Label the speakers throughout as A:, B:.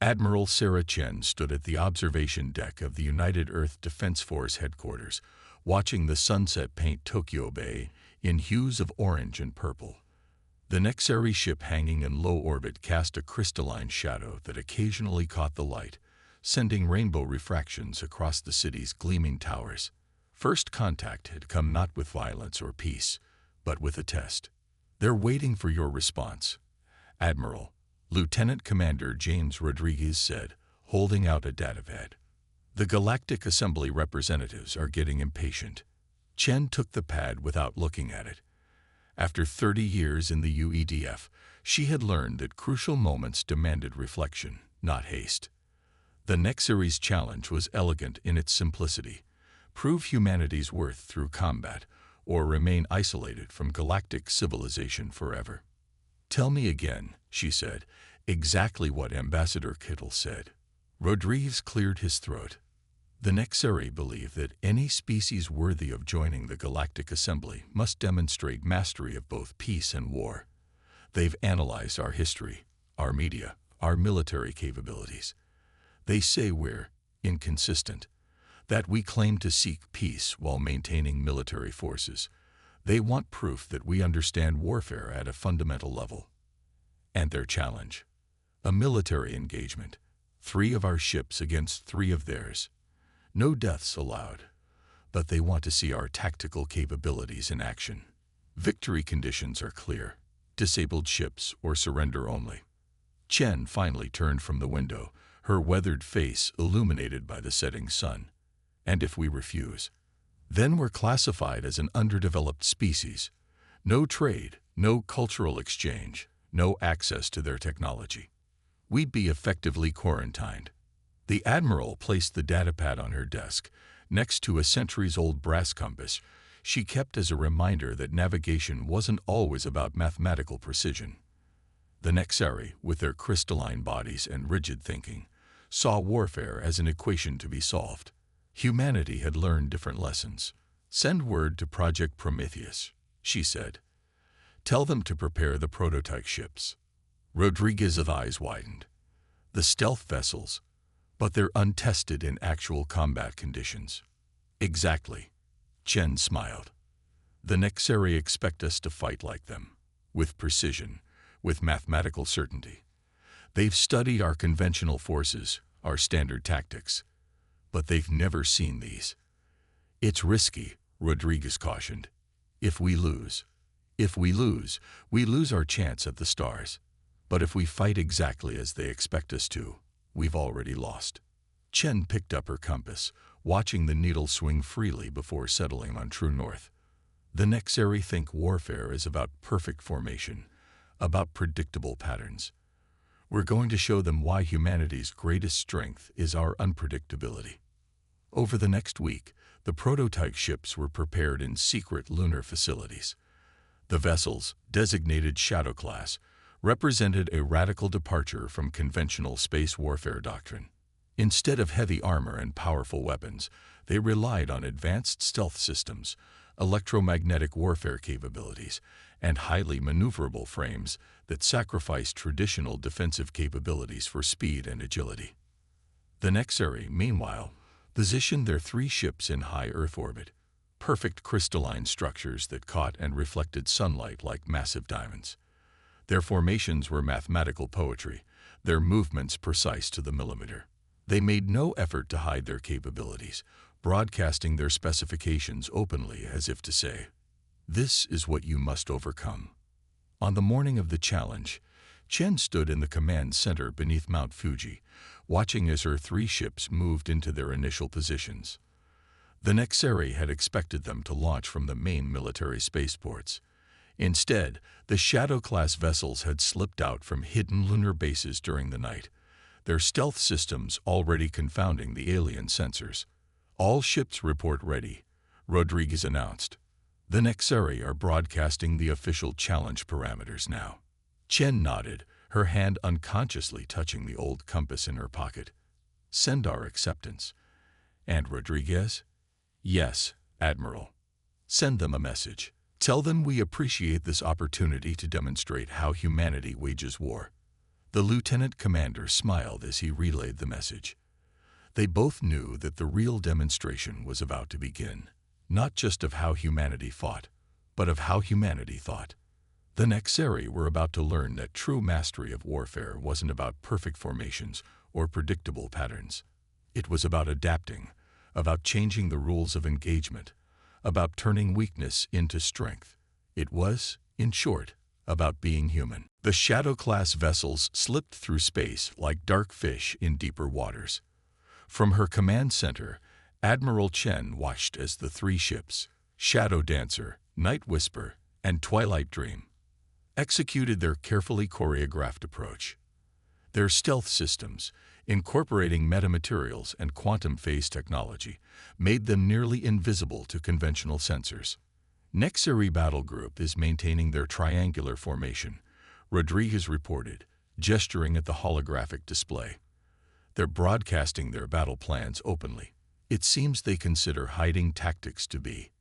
A: Admiral Sarah Chen stood at the observation deck of the United Earth Defense Force headquarters, watching the sunset paint Tokyo Bay in hues of orange and purple. The Nexari ship hanging in low orbit cast a crystalline shadow that occasionally caught the light, sending rainbow refractions across the city's gleaming towers. First contact had come not with violence or peace, but with a test. "They're waiting for your response," Admiral Lieutenant Commander James Rodriguez said, holding out a datapad. "The Galactic Assembly representatives are getting impatient." Chen took the pad without looking at it. After 30 years in the UEDF, she had learned that crucial moments demanded reflection, not haste. The Nexari's challenge was elegant in its simplicity: prove humanity's worth through combat, or remain isolated from galactic civilization forever. "Tell me again," she said, "exactly what Ambassador Kittle said." Rodriguez cleared his throat. The Nexari believe that any species worthy of joining the Galactic Assembly must demonstrate mastery of both peace and war. They've analyzed our history, our media, our military capabilities. They say we're inconsistent, that we claim to seek peace while maintaining military forces. They want proof that we understand warfare at a fundamental level. And their challenge: a military engagement, 3 of our ships against 3 of theirs. No deaths allowed, but they want to see our tactical capabilities in action. Victory conditions are clear: disabled ships or surrender only. Chen finally turned from the window, her weathered face illuminated by the setting sun. "And if we refuse, then we're classified as an underdeveloped species. No trade, no cultural exchange, no access to their technology. We'd be effectively quarantined." The Admiral placed the datapad on her desk, next to a centuries-old brass compass she kept as a reminder that navigation wasn't always about mathematical precision. The Nexari, with their crystalline bodies and rigid thinking, saw warfare as an equation to be solved. Humanity had learned different lessons. "Send word to Project Prometheus," she said. "Tell them to prepare the prototype ships." Rodriguez's eyes widened. "The stealth vessels, but they're untested in actual combat conditions." "Exactly," Chen smiled. "The Nexari expect us to fight like them, with precision, with mathematical certainty. They've studied our conventional forces, our standard tactics, but they've never seen these. It's risky," Rodriguez cautioned. If we lose, we lose our chance at the stars. But if we fight exactly as they expect us to, we've already lost." Chen picked up her compass, watching the needle swing freely before settling on true north. The Nexari think warfare is about perfect formation, about predictable patterns. "We're going to show them why humanity's greatest strength is our unpredictability." Over the next week, the prototype ships were prepared in secret lunar facilities. The vessels, designated Shadow Class, represented a radical departure from conventional space warfare doctrine. Instead of heavy armor and powerful weapons, they relied on advanced stealth systems, electromagnetic warfare capabilities, and highly maneuverable frames that sacrificed traditional defensive capabilities for speed and agility. The Nexari, meanwhile, positioned their 3 ships in high Earth orbit, perfect crystalline structures that caught and reflected sunlight like massive diamonds. Their formations were mathematical poetry, their movements precise to the millimeter. They made no effort to hide their capabilities, broadcasting their specifications openly as if to say, "This is what you must overcome." On the morning of the challenge, Chen stood in the command center beneath Mount Fuji, watching as her 3 ships moved into their initial positions. The Nexari had expected them to launch from the main military spaceports. Instead, the Shadow-class vessels had slipped out from hidden lunar bases during the night, their stealth systems already confounding the alien sensors. "All ships report ready," Rodriguez announced. "The Nexari are broadcasting the official challenge parameters now." Chen nodded, her hand unconsciously touching the old compass in her pocket. "Send our acceptance." "And Rodriguez?" "Yes, Admiral. Send them a message. Tell them we appreciate this opportunity to demonstrate how humanity wages war." The lieutenant commander smiled as he relayed the message. They both knew that the real demonstration was about to begin, not just of how humanity fought, but of how humanity thought. The Nexeri were about to learn that true mastery of warfare wasn't about perfect formations or predictable patterns. It was about adapting, about changing the rules of engagement, about turning weakness into strength. It was, in short, about being human. The Shadow-class vessels slipped through space like dark fish in deeper waters. From her command center, Admiral Chen watched as the three ships, Shadow Dancer, Night Whisper, and Twilight Dream, executed their carefully choreographed approach. Their stealth systems, incorporating metamaterials and quantum phase technology, made them nearly invisible to conventional sensors. Nexeri Battle Group is maintaining their triangular formation, Rodriguez reported, gesturing at the holographic display. They're broadcasting their battle plans openly. It seems they consider hiding tactics to be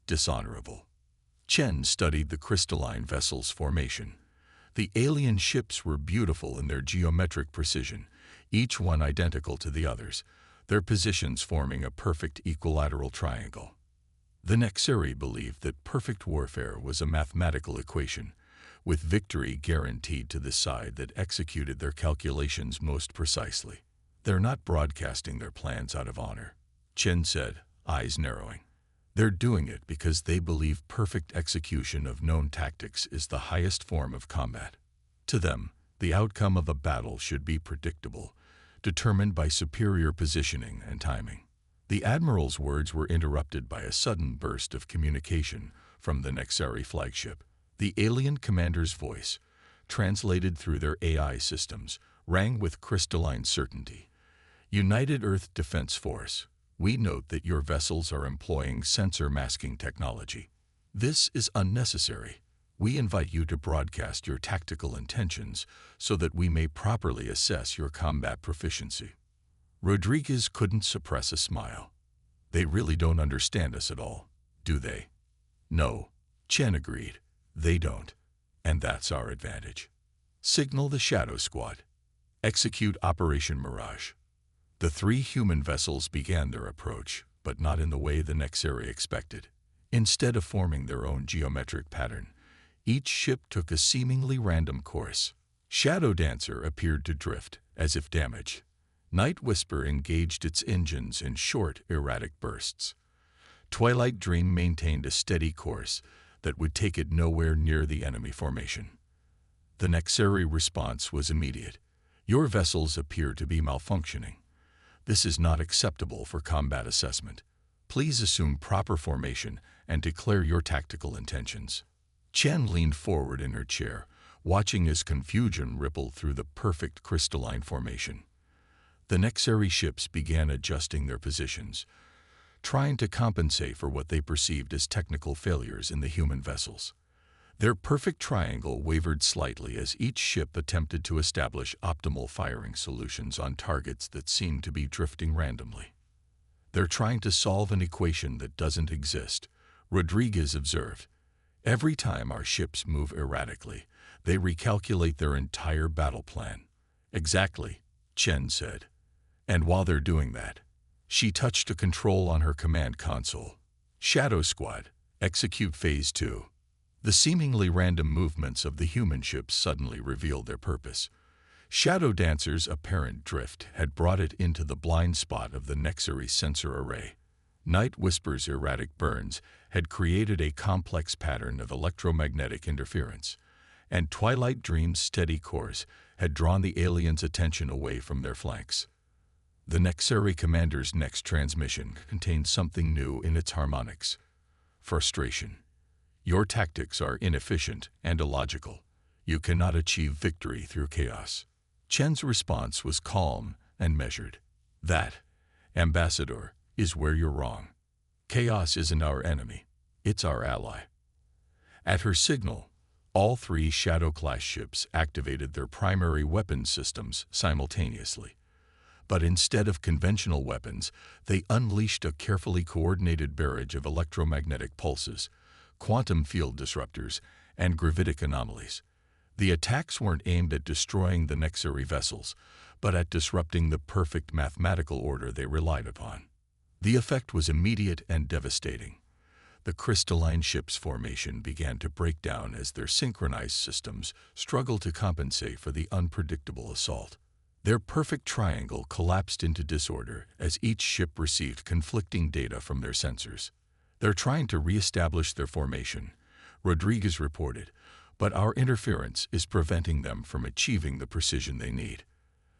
A: dishonorable. Chen studied the crystalline vessel's formation. The alien ships were beautiful in their geometric precision, each one identical to the others, their positions forming a perfect equilateral triangle. The Nexeri believed that perfect warfare was a mathematical equation, with victory guaranteed to the side that executed their calculations most precisely. They're not broadcasting their plans out of honor, Chen said, eyes narrowing. They're doing it because they believe perfect execution of known tactics is the highest form of combat. To them, the outcome of a battle should be predictable, determined by superior positioning and timing. The Admiral's words were interrupted by a sudden burst of communication from the Nexeri flagship. The alien commander's voice, translated through their AI systems, rang with crystalline certainty. United Earth Defense Force, we note that your vessels are employing sensor masking technology. This is unnecessary. We invite you to broadcast your tactical intentions so that we may properly assess your combat proficiency. Rodriguez couldn't suppress a smile. They really don't understand us at all, do they? No, Chen agreed. They don't. And that's our advantage. Signal the Shadow Squad. Execute Operation Mirage. The three human vessels began their approach, but not in the way the Nexeri expected. Instead of forming their own geometric pattern, each ship took a seemingly random course. Shadow Dancer appeared to drift, as if damaged. Night Whisper engaged its engines in short, erratic bursts. Twilight Dream maintained a steady course that would take it nowhere near the enemy formation. The Nexeri response was immediate. Your vessels appear to be malfunctioning. This is not acceptable for combat assessment. Please assume proper formation and declare your tactical intentions. Chen leaned forward in her chair, watching as confusion rippled through the perfect crystalline formation. The Nexeri ships began adjusting their positions, trying to compensate for what they perceived as technical failures in the human vessels. Their perfect triangle wavered slightly as each ship attempted to establish optimal firing solutions on targets that seemed to be drifting randomly. They're trying to solve an equation that doesn't exist, Rodriguez observed. Every time our ships move erratically, they recalculate their entire battle plan. Exactly, Chen said. And while they're doing that, she touched a control on her command console. Shadow Squad, execute Phase 2. The seemingly random movements of the human ships suddenly revealed their purpose. Shadow Dancer's apparent drift had brought it into the blind spot of the Nexeri sensor array. Night Whisper's erratic burns had created a complex pattern of electromagnetic interference, and Twilight Dream's steady course had drawn the aliens' attention away from their flanks. The Nexeri commander's next transmission contained something new in its harmonics. Frustration. Your tactics are inefficient and illogical. You cannot achieve victory through chaos. Chen's response was calm and measured. That, Ambassador, is where you're wrong. Chaos isn't our enemy. It's our ally. At her signal, all three Shadow-class ships activated their primary weapons systems simultaneously. But instead of conventional weapons, they unleashed a carefully coordinated barrage of electromagnetic pulses, quantum field disruptors, and gravitic anomalies. The attacks weren't aimed at destroying the Nexari vessels, but at disrupting the perfect mathematical order they relied upon. The effect was immediate and devastating. The crystalline ship's formation began to break down as their synchronized systems struggled to compensate for the unpredictable assault. Their perfect triangle collapsed into disorder as each ship received conflicting data from their sensors. "They're trying to reestablish their formation," Rodriguez reported, "but our interference is preventing them from achieving the precision they need.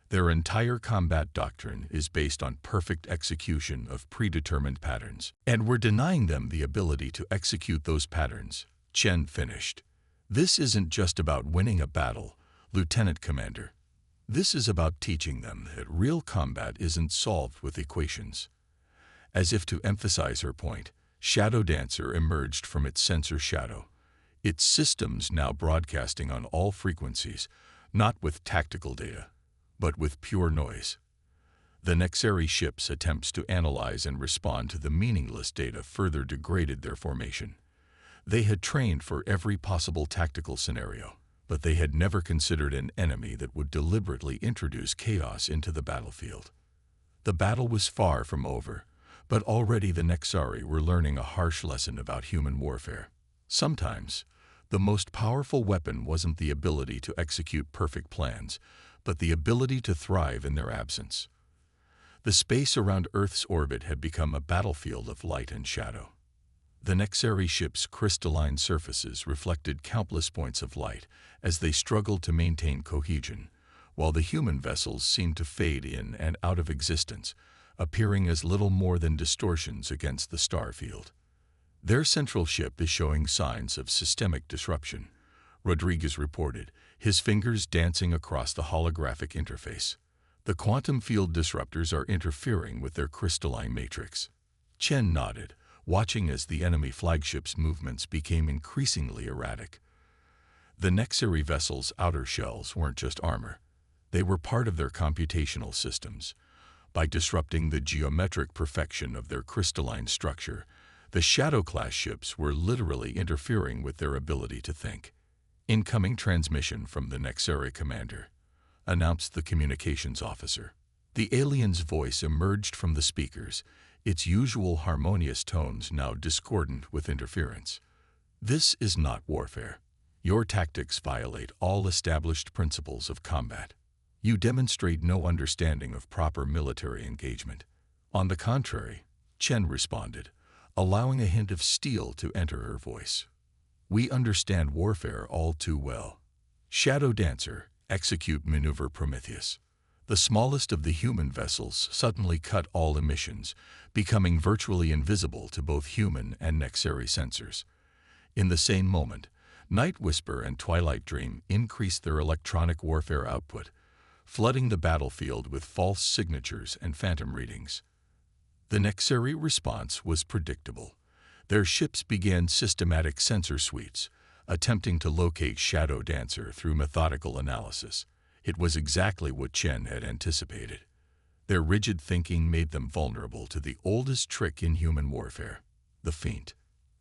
A: Their entire combat doctrine is based on perfect execution of predetermined patterns, and we're denying them the ability to execute those patterns," Chen finished. "This isn't just about winning a battle, Lieutenant Commander. This is about teaching them that real combat isn't solved with equations." As if to emphasize her point, Shadow Dancer emerged from its sensor shadow, its systems now broadcasting on all frequencies, not with tactical data, but with pure noise. The Nexari ship's attempts to analyze and respond to the meaningless data further degraded their formation. They had trained for every possible tactical scenario, but they had never considered an enemy that would deliberately introduce chaos into the battlefield. The battle was far from over, but already the Nexari were learning a harsh lesson about human warfare. Sometimes, the most powerful weapon wasn't the ability to execute perfect plans, but the ability to thrive in their absence. The space around Earth's orbit had become a battlefield of light and shadow. The Nexari ship's crystalline surfaces reflected countless points of light as they struggled to maintain cohesion, while the human vessels seemed to fade in and out of existence, appearing as little more than distortions against the star field. "Their central ship is showing signs of systemic disruption," Rodriguez reported, his fingers dancing across the holographic interface. "The quantum field disruptors are interfering with their crystalline matrix." Chen nodded, watching as the enemy flagship's movements became increasingly erratic. The Nexari vessel's outer shells weren't just armor. They were part of their computational systems. By disrupting the geometric perfection of their crystalline structure, the Shadow-class ships were literally interfering with their ability to think. "Incoming transmission from the Nexari commander," announced the communications officer. The alien's voice emerged from the speakers, its usual harmonious tones now discordant with interference. "This is not warfare. Your tactics violate all established principles of combat. You demonstrate no understanding of proper military engagement." "On the contrary," Chen responded, allowing a hint of steel to enter her voice. "We understand warfare all too well. Shadow Dancer, execute maneuver Prometheus." The smallest of the human vessels suddenly cut all emissions, becoming virtually invisible to both human and Nexari sensors. In the same moment, Night Whisper and Twilight Dream increased their electronic warfare output, flooding the battlefield with false signatures and phantom readings. The Nexari response was predictable. Their ships began systematic sensor sweeps, attempting to locate Shadow Dancer through methodical analysis. It was exactly what Chen had anticipated. Their rigid thinking made them vulnerable to the oldest trick in human warfare, the feint.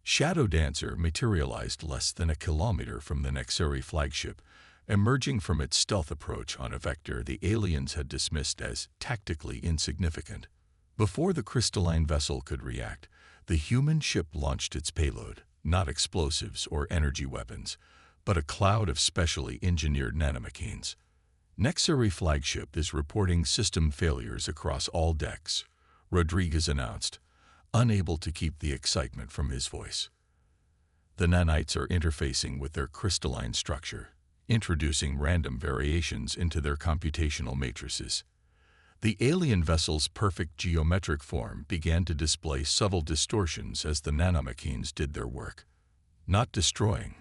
A: Shadow Dancer materialized less than a kilometer from the Nexari flagship, emerging from its stealth approach on a vector the aliens had dismissed as tactically insignificant. Before the crystalline vessel could react, the human ship launched its payload, not explosives or energy weapons, but a cloud of specially engineered nanomachines. "Nexari flagship is reporting system failures across all decks," Rodriguez announced, unable to keep the excitement from his voice. "The nanites are interfacing with their crystalline structure, introducing random variations into their computational matrices." The alien vessel's perfect geometric form began to display subtle distortions as the nanomachines did their work. Not destroying,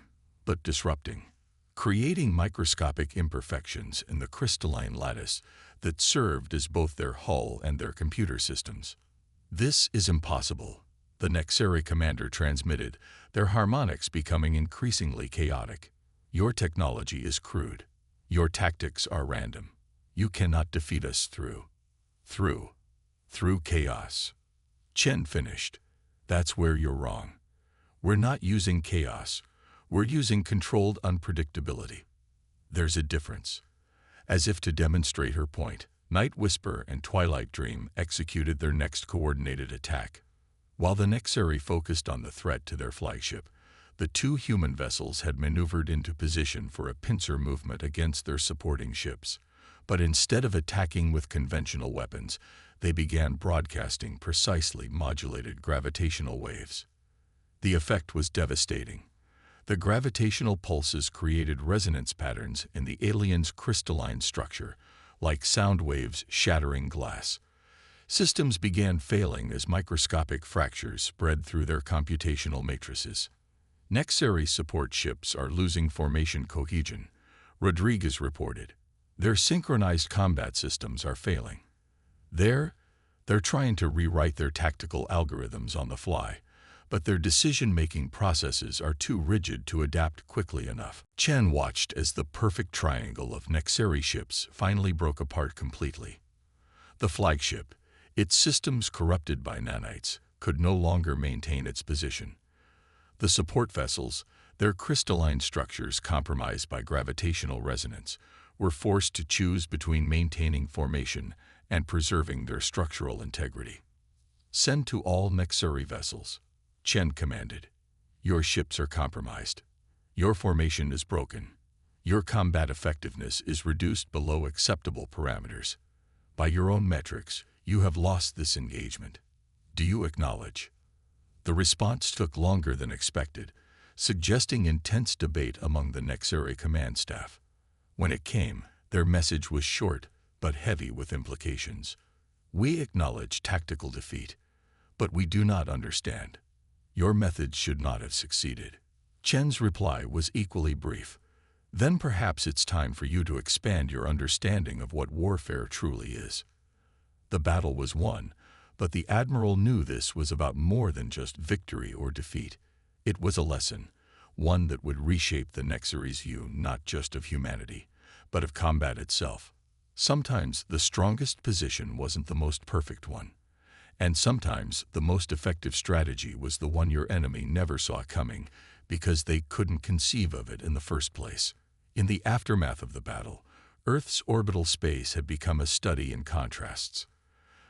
A: but disrupting, creating microscopic imperfections in the crystalline lattice that served as both their hull and their computer systems. "This is impossible," the Nexari commander transmitted, their harmonics becoming increasingly chaotic. "Your technology is crude. Your tactics are random. You cannot defeat us through chaos." Chen finished. "That's where you're wrong. We're not using chaos. We're using controlled unpredictability." There's a difference. As if to demonstrate her point, Night Whisper and Twilight Dream executed their next coordinated attack. While the Nexari focused on the threat to their flagship, the two human vessels had maneuvered into position for a pincer movement against their supporting ships. But instead of attacking with conventional weapons, they began broadcasting precisely modulated gravitational waves. The effect was devastating. The gravitational pulses created resonance patterns in the aliens' crystalline structure, like sound waves shattering glass. Systems began failing as microscopic fractures spread through their computational matrices. Nexari support ships are losing formation cohesion, Rodriguez reported. Their synchronized combat systems are failing. They're trying to rewrite their tactical algorithms on the fly, but their decision-making processes are too rigid to adapt quickly enough. Chen watched as the perfect triangle of Nexari ships finally broke apart completely. The flagship, its systems corrupted by nanites, could no longer maintain its position. The support vessels, their crystalline structures compromised by gravitational resonance, were forced to choose between maintaining formation and preserving their structural integrity. "Send to all Nexari vessels," Chen commanded. "Your ships are compromised. Your formation is broken. Your combat effectiveness is reduced below acceptable parameters. By your own metrics, you have lost this engagement. Do you acknowledge?" The response took longer than expected, suggesting intense debate among the Nexari command staff. When it came, their message was short but heavy with implications. "We acknowledge tactical defeat, but we do not understand. Your methods should not have succeeded." Chen's reply was equally brief. "Then perhaps it's time for you to expand your understanding of what warfare truly is." The battle was won, but the Admiral knew this was about more than just victory or defeat. It was a lesson, one that would reshape the Nexari's view not just of humanity, but of combat itself. Sometimes the strongest position wasn't the most perfect one, and sometimes the most effective strategy was the one your enemy never saw coming because they couldn't conceive of it in the first place. In the aftermath of the battle, Earth's orbital space had become a study in contrasts.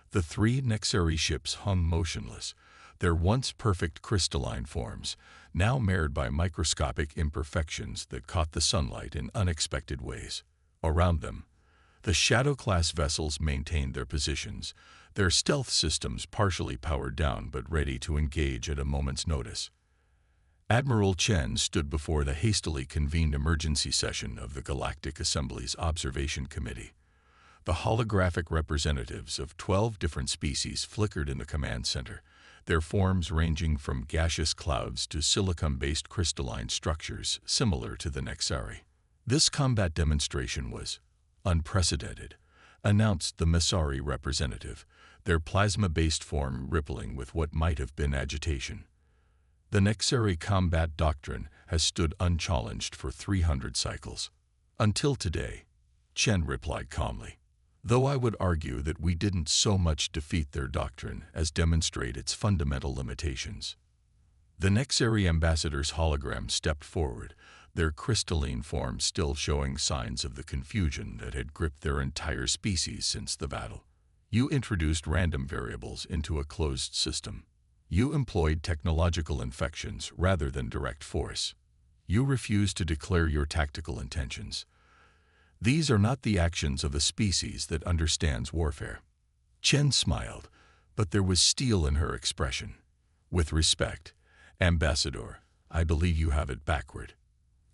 A: The three Nexari ships hung motionless, their once perfect crystalline forms, now marred by microscopic imperfections that caught the sunlight in unexpected ways. Around them, the Shadow-class vessels maintained their positions, their stealth systems partially powered down but ready to engage at a moment's notice. Admiral Chen stood before the hastily convened emergency session of the Galactic Assembly's Observation Committee. The holographic representatives of 12 different species flickered in the command center, their forms ranging from gaseous clouds to silicon-based crystalline structures similar to the Nexari. "This combat demonstration was unprecedented," announced the Masari representative, their plasma-based form rippling with what might have been agitation. "The Nexari combat doctrine has stood unchallenged for 300 cycles. Until today," Chen replied calmly. "Though I would argue that we didn't so much defeat their doctrine as demonstrate its fundamental limitations." The Nexari ambassador's hologram stepped forward, their crystalline forms still showing signs of the confusion that had gripped their entire species since the battle. "You introduced random variables into a closed system. You employed technological infections rather than direct force. You refused to declare your tactical intentions. These are not the actions of a species that understands warfare." Chen smiled, but there was steel in her expression. "With respect, Ambassador, I believe you have it backward.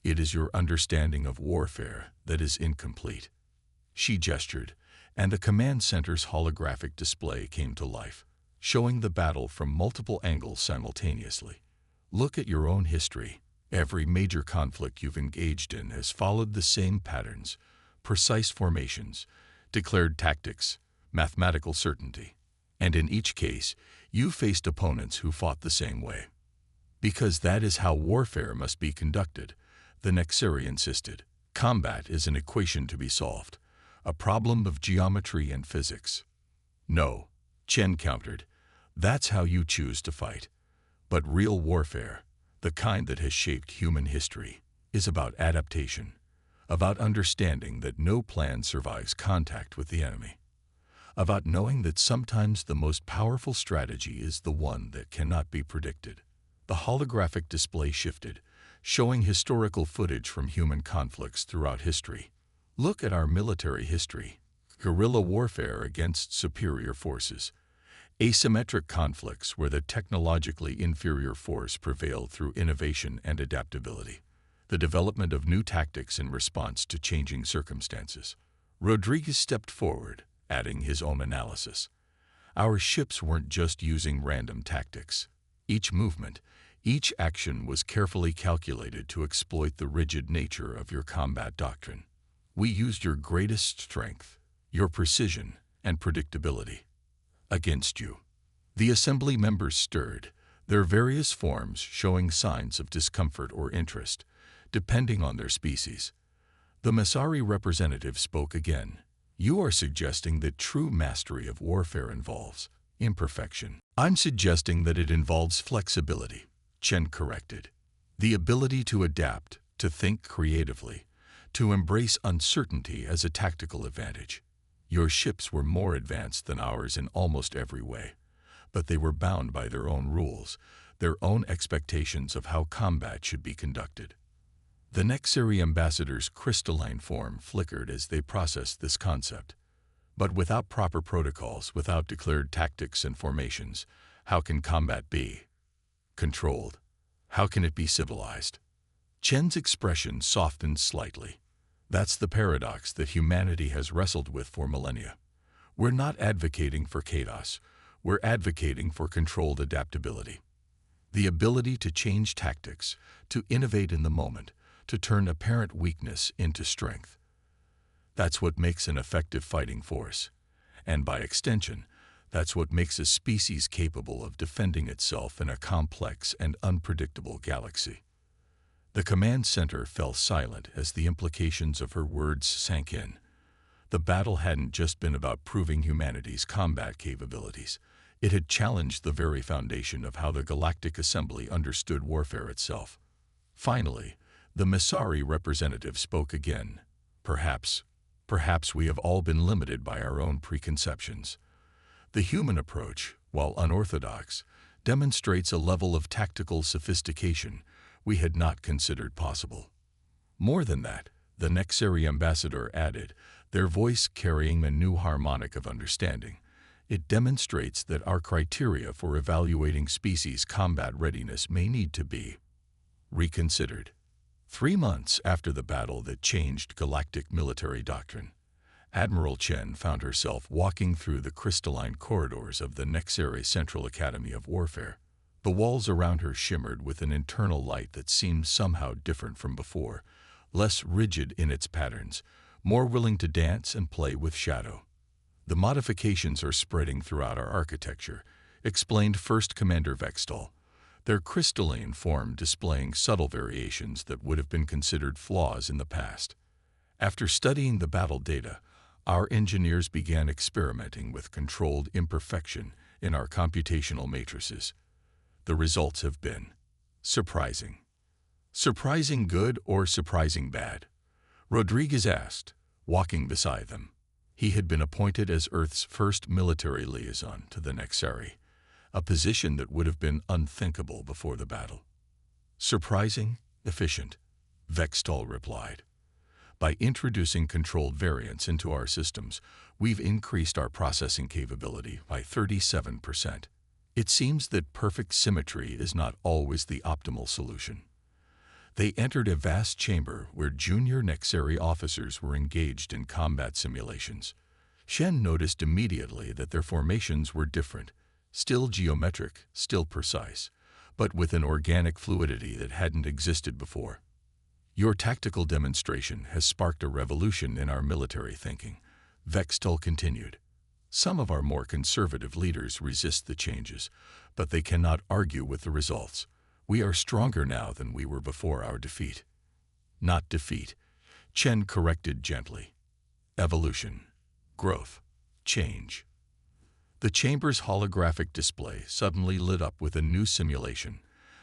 A: It is your understanding of warfare that is incomplete." She gestured, and the command center's holographic display came to life, showing the battle from multiple angles simultaneously. "Look at your own history. Every major conflict you've engaged in has followed the same patterns: precise formations, declared tactics, mathematical certainty. And in each case, you faced opponents who fought the same way. Because that is how warfare must be conducted," the Nexari insisted. "Combat is an equation to be solved, a problem of geometry and physics." "No," Chen countered, "that's how you choose to fight. But real warfare, the kind that has shaped human history, is about adaptation, about understanding that no plan survives contact with the enemy, about knowing that sometimes the most powerful strategy is the one that cannot be predicted. The holographic display shifted, showing historical footage from human conflicts throughout history. Look at our military history. Guerrilla warfare against superior forces. Asymmetric conflicts where the technologically inferior force prevailed through innovation and adaptability. The development of new tactics in response to changing circumstances. Rodriguez stepped forward, adding his own analysis. Our ships weren't just using random tactics. Each movement, each action was carefully calculated to exploit the rigid nature of your combat doctrine. We used your greatest strength, your precision and predictability, against you. The assembly members stirred, their various forms showing signs of discomfort or interest, depending on their species. The Masari representative spoke again. You are suggesting that true mastery of warfare involves imperfection. I'm suggesting that it involves flexibility, Chen corrected. The ability to adapt, to think creatively, to embrace uncertainty as a tactical advantage. Your ships were more advanced than ours in almost every way, but they were bound by their own rules, their own expectations of how combat should be conducted. The Nexari ambassador's crystalline form flickered as they processed this concept. But without proper protocols, without declared tactics and formations, how can combat be controlled? How can it be civilized? Chen's expression softened slightly. That's the paradox that humanity has wrestled with for millennia. We're not advocating for chaos. We're advocating for controlled adaptability. The ability to change tactics, to innovate in the moment, to turn apparent weakness into strength. That's what makes an effective fighting force. And by extension, that's what makes a species capable of defending itself in a complex and unpredictable galaxy. The command center fell silent as the implications of her words sank in. The battle hadn't just been about proving humanity's combat capabilities. It had challenged the very foundation of how the Galactic Assembly understood warfare itself. Finally, the Masari representative spoke again. Perhaps we have all been limited by our own preconceptions. The human approach, while unorthodox, demonstrates a level of tactical sophistication we had not considered possible. More than that, the Nexari ambassador added, their voice carrying a new harmonic of understanding. It demonstrates that our criteria for evaluating species combat readiness may need to be reconsidered. 3 months after the battle that changed galactic military doctrine, Admiral Chen found herself walking through the crystalline corridors of the Nexari Central Academy of Warfare. The walls around her shimmered with an internal light that seemed somehow different from before, less rigid in its patterns, more willing to dance and play with shadow. The modifications are spreading throughout our architecture, explained First Commander Vextal, their crystalline form displaying subtle variations that would have been considered flaws in the past. After studying the battle data, our engineers began experimenting with controlled imperfection in our computational matrices. The results have been surprising. Surprising good or surprising bad? Rodriguez asked, walking beside them. He had been appointed as Earth's first military liaison to the Nexari, a position that would have been unthinkable before the battle. Surprising, efficient, Vextal replied. By introducing controlled variants into our systems, we've increased our processing capability by 37%. It seems that perfect symmetry is not always the optimal solution. They entered a vast chamber where junior Nexari officers were engaged in combat simulations. Shen noticed immediately that their formations were different, still geometric, still precise, but with an organic fluidity that hadn't existed before. Your tactical demonstration has sparked a revolution in our military thinking, Vextal continued. Some of our more conservative leaders resist the changes, but they cannot argue with the results. We are stronger now than we were before our defeat. Not defeat, Chen corrected gently. Evolution, growth, change. The chamber's holographic display suddenly lit up with a new simulation,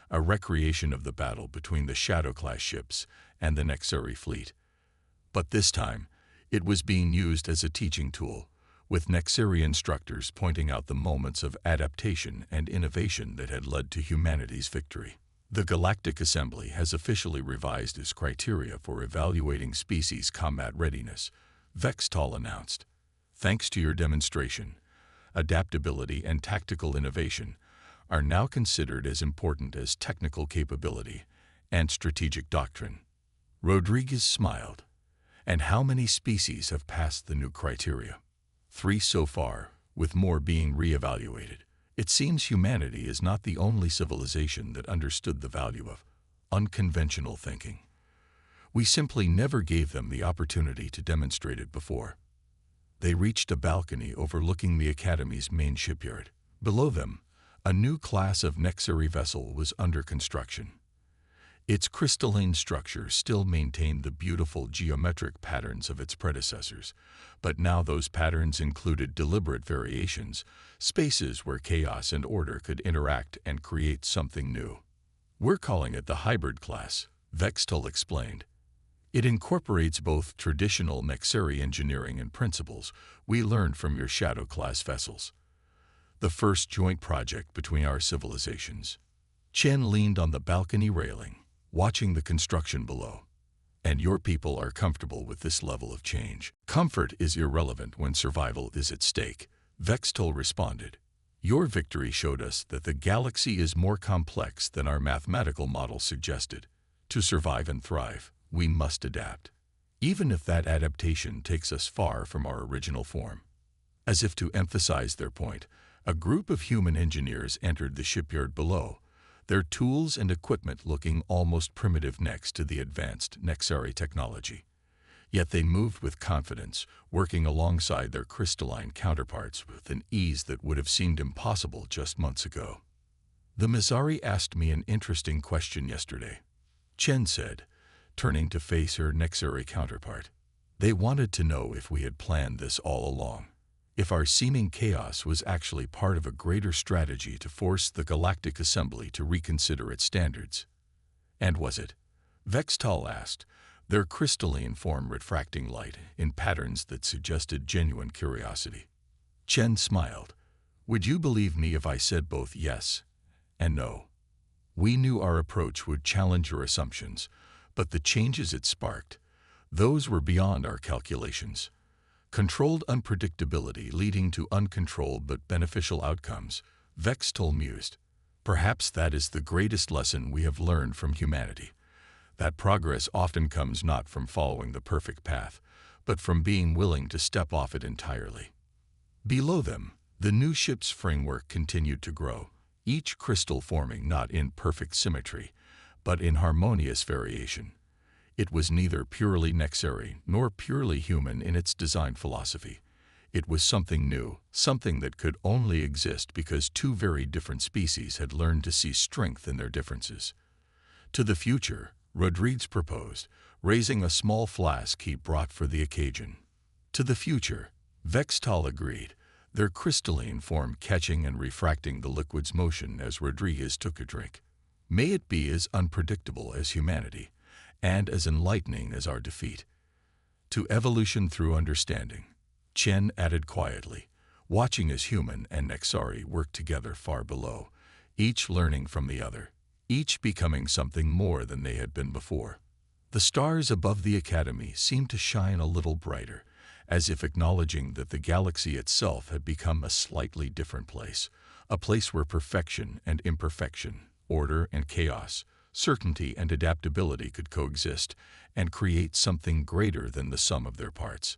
A: a recreation of the battle between the Shadow-class ships and the Nexari fleet. But this time, it was being used as a teaching tool, with Nexari instructors pointing out the moments of adaptation and innovation that had led to humanity's victory. The Galactic Assembly has officially revised its criteria for evaluating species combat readiness, Vextal announced. Thanks to your demonstration, adaptability and tactical innovation are now considered as important as technical capability and strategic doctrine. Rodriguez smiled. And how many species have passed the new criteria? 3 so far, with more being re-evaluated. It seems humanity is not the only civilization that understood the value of unconventional thinking. We simply never gave them the opportunity to demonstrate it before. They reached a balcony overlooking the Academy's main shipyard. Below them, a new class of Nexari vessel was under construction. Its crystalline structure still maintained the beautiful geometric patterns of its predecessors, but now those patterns included deliberate variations, spaces where chaos and order could interact and create something new. We're calling it the hybrid class, Vextal explained. It incorporates both traditional Nexari engineering and principles we learned from your Shadow class vessels. The first joint project between our civilizations. Chen leaned on the balcony railing, watching the construction below. And your people are comfortable with this level of change. Comfort is irrelevant when survival is at stake, Vextal responded. Your victory showed us that the galaxy is more complex than our mathematical model suggested. To survive and thrive, we must adapt, even if that adaptation takes us far from our original form. As if to emphasize their point, a group of human engineers entered the shipyard below, their tools and equipment looking almost primitive next to the advanced Nexari technology. Yet they moved with confidence, working alongside their crystalline counterparts with an ease that would have seemed impossible just months ago. The Mizari asked me an interesting question yesterday, Chen said, turning to face her Nexari counterpart. They wanted to know if we had planned this all along. If our seeming chaos was actually part of a greater strategy to force the Galactic Assembly to reconsider its standards. And was it? Vextal asked, their crystalline form refracting light in patterns that suggested genuine curiosity. Chen smiled. Would you believe me if I said both yes and no? We knew our approach would challenge your assumptions, but the changes it sparked, those were beyond our calculations. Controlled unpredictability leading to uncontrolled but beneficial outcomes, Vextal mused. Perhaps that is the greatest lesson we have learned from humanity. That progress often comes not from following the perfect path, but from being willing to step off it entirely. Below them, the new ship's framework continued to grow, each crystal forming not in perfect symmetry, but in harmonious variation. It was neither purely Nexari nor purely human in its design philosophy. It was something new, something that could only exist because 2 very different species had learned to see strength in their differences. To the future, Rodriguez proposed, raising a small flask he brought for the occasion. To the future, Vextal agreed, their crystalline form catching and refracting the liquid's motion as Rodriguez took a drink. May it be as unpredictable as humanity, and as enlightening as our defeat. To evolution through understanding, Chen added quietly, watching as human and Nexari worked together far below, each learning from the other, each becoming something more than they had been before. The stars above the Academy seemed to shine a little brighter, as if acknowledging that the galaxy itself had become a slightly different place, a place where perfection and imperfection, order and chaos, certainty and adaptability could coexist and create something greater than the sum of their parts.